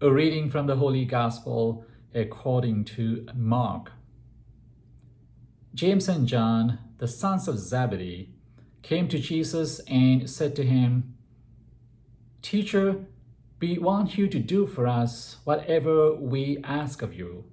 A reading from the Holy Gospel according to Mark. James and John, the sons of Zebedee, came to Jesus and said to him, "Teacher, we want you to do for us whatever we ask of you."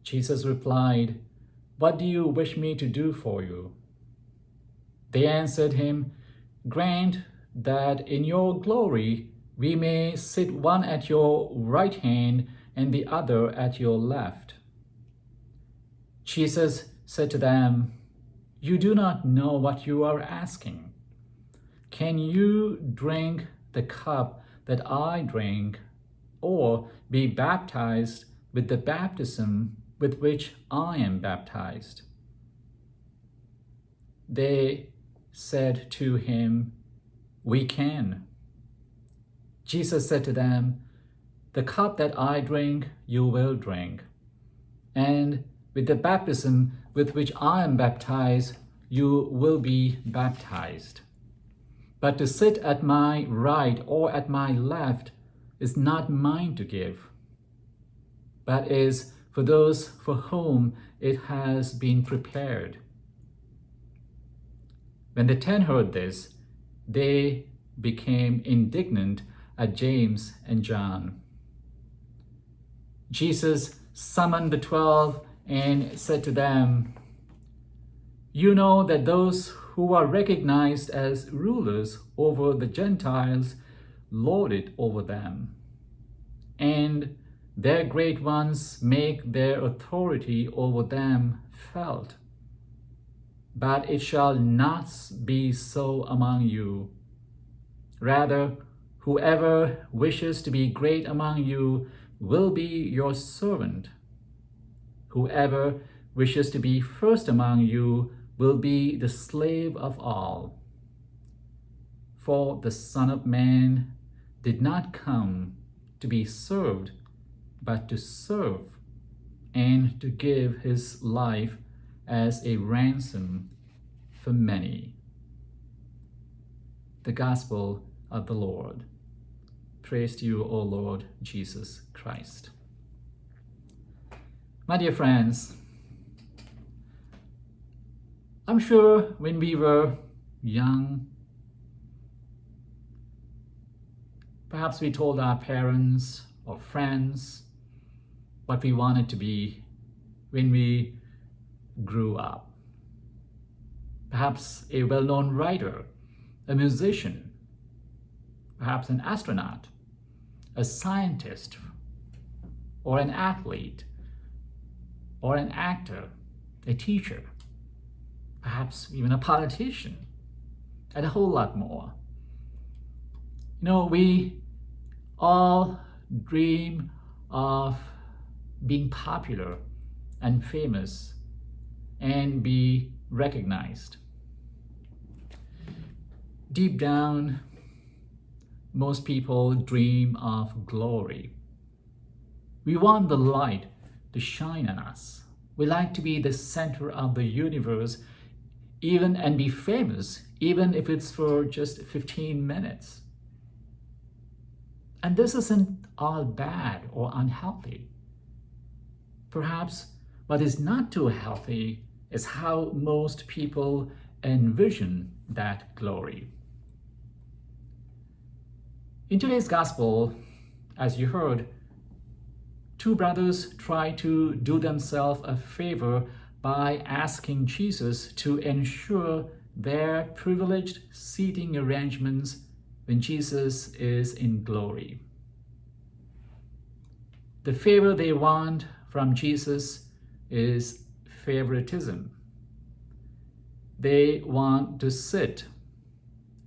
Jesus replied, "What do you wish me to do for you?" They answered him, "Grant that in your glory we may sit one at your right hand and the other at your left." Jesus said to them, "You do not know what you are asking. Can you drink the cup that I drink, or be baptized with the baptism with which I am baptized?" They said to him, "We can." Jesus said to them, "The cup that I drink, you will drink, and with the baptism with which I am baptized, you will be baptized. But to sit at my right or at my left is not mine to give, but is for those for whom it has been prepared." When the 10 heard this, they became indignant at James and John. Jesus summoned the 12 and said to them, "You know that those who are recognized as rulers over the Gentiles lord it over them, and their great ones make their authority over them felt. But it shall not be so among you. Rather, whoever wishes to be great among you will be your servant. Whoever wishes to be first among you will be the slave of all. For the Son of Man did not come to be served, but to serve, and to give his life as a ransom for many." The Gospel of the Lord. Praise to you, O Lord Jesus Christ. My dear friends, I'm sure when we were young, perhaps we told our parents or friends what we wanted to be when we grew up. Perhaps a well-known writer, a musician, perhaps an astronaut, a scientist, or an athlete, or an actor, a teacher, perhaps even a politician, and a whole lot more. We all dream of being popular and famous and be recognized. Deep down, most people dream of glory. We want the light to shine on us. We like to be the center of the universe, and be famous, even if it's for just 15 minutes. And this isn't all bad or unhealthy. Perhaps what is not too healthy is how most people envision that glory. In today's gospel, as you heard, 2 brothers try to do themselves a favor by asking Jesus to ensure their privileged seating arrangements when Jesus is in glory. The favor they want from Jesus is favoritism. They want to sit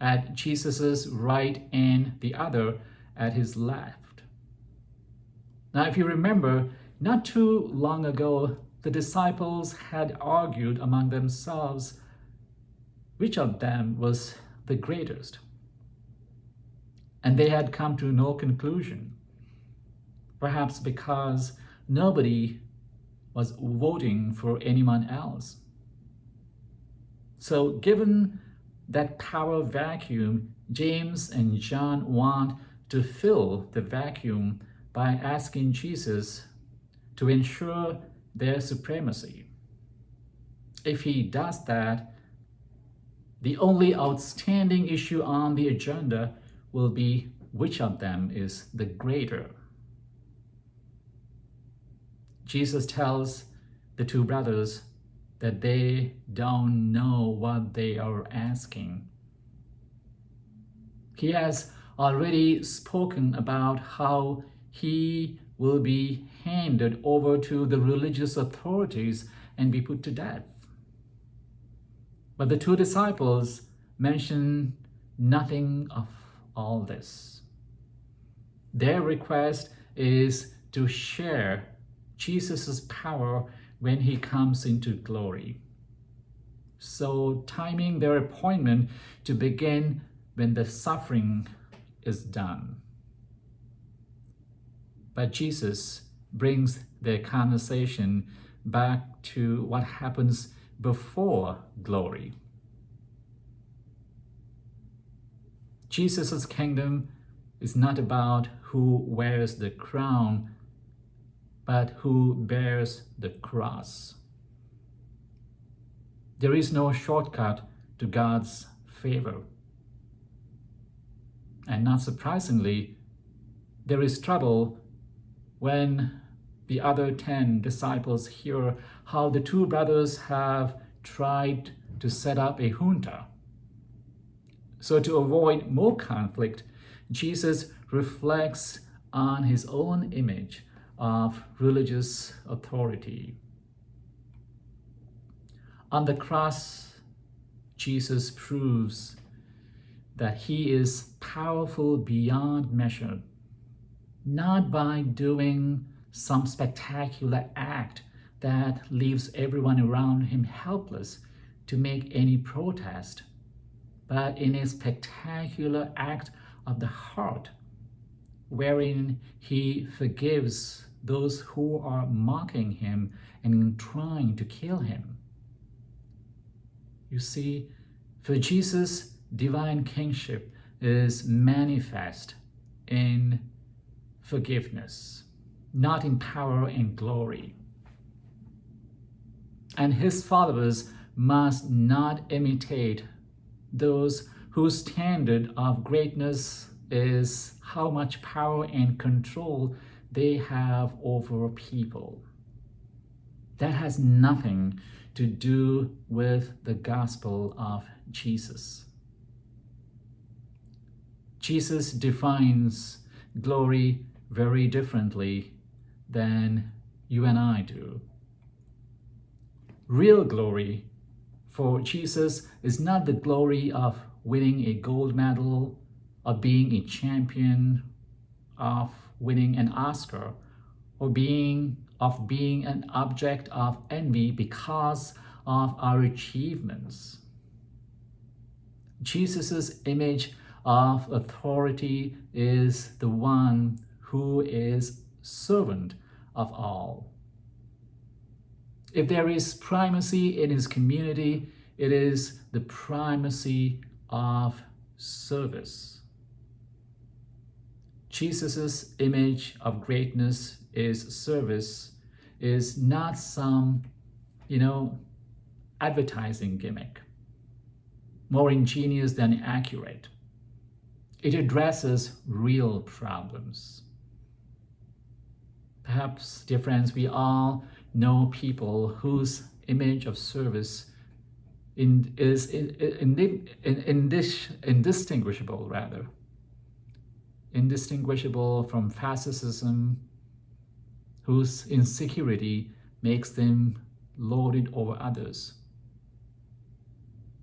at Jesus' right and the other at his left. Now, if you remember, not too long ago, the disciples had argued among themselves which of them was the greatest. And they had come to no conclusion, perhaps because nobody was voting for anyone else. So given that power vacuum, James and John want to fill the vacuum by asking Jesus to ensure their supremacy. If he does that, the only outstanding issue on the agenda will be which of them is the greater. Jesus tells the two brothers that they don't know what they are asking. He has already spoken about how he will be handed over to the religious authorities and be put to death. But the two disciples mention nothing of all this. Their request is to share Jesus' power when he comes into glory. So timing their appointment to begin when the suffering is done. But Jesus brings their conversation back to what happens before glory. Jesus' kingdom is not about who wears the crown, but who bears the cross. There is no shortcut to God's favor. And not surprisingly, there is trouble when the other 10 disciples hear how the two brothers have tried to set up a junta. So to avoid more conflict, Jesus reflects on his own image of religious authority. On the cross, Jesus proves that he is powerful beyond measure, not by doing some spectacular act that leaves everyone around him helpless to make any protest, but in a spectacular act of the heart, wherein he forgives those who are mocking him and trying to kill him. You see, for Jesus, divine kingship is manifest in forgiveness, not in power and glory. And his followers must not imitate those whose standard of greatness is how much power and control they have over people. That has nothing to do with the gospel of Jesus. Jesus defines glory very differently than you and I do. Real glory for Jesus is not the glory of winning a gold medal, of being a champion, of winning an Oscar, or being an object of envy because of our achievements. Jesus' image of authority is the one who is servant of all. If there is primacy in his community, it is the primacy of service. Jesus' image of greatness is service, is not some, advertising gimmick, more ingenious than accurate. It addresses real problems. Perhaps, dear friends, we all know people whose image of service is indistinguishable from fascism, whose insecurity makes them lord it over others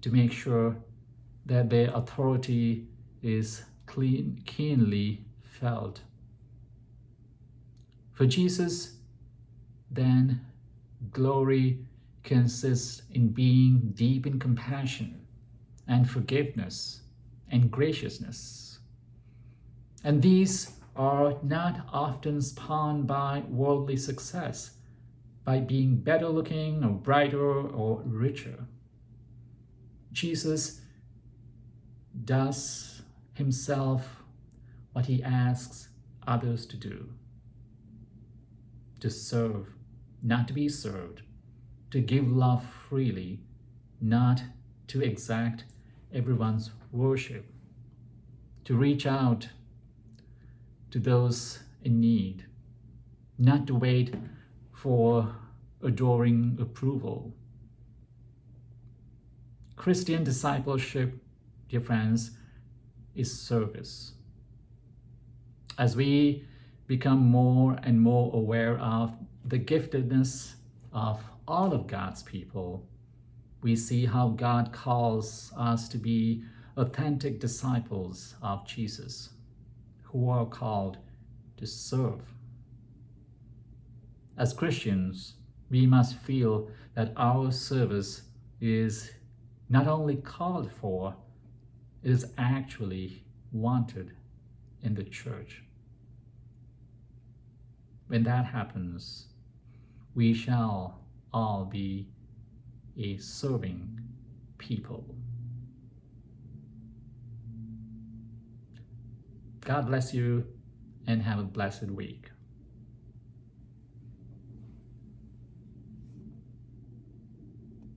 to make sure that their authority is keenly felt. For Jesus, then, glory consists in being deep in compassion and forgiveness and graciousness. And these are not often spawned by worldly success, by being better looking or brighter or richer. Jesus does himself what he asks others to do, to serve, not to be served, to give love freely, not to exact everyone's worship, to reach out to those in need, not to wait for adoring approval. Christian discipleship, dear friends, is service. As we become more and more aware of the giftedness of all of God's people, we see how God calls us to be authentic disciples of Jesus, who are called to serve. As Christians, we must feel that our service is not only called for, it is actually wanted in the church. When that happens, we shall all be a serving people. God bless you and have a blessed week.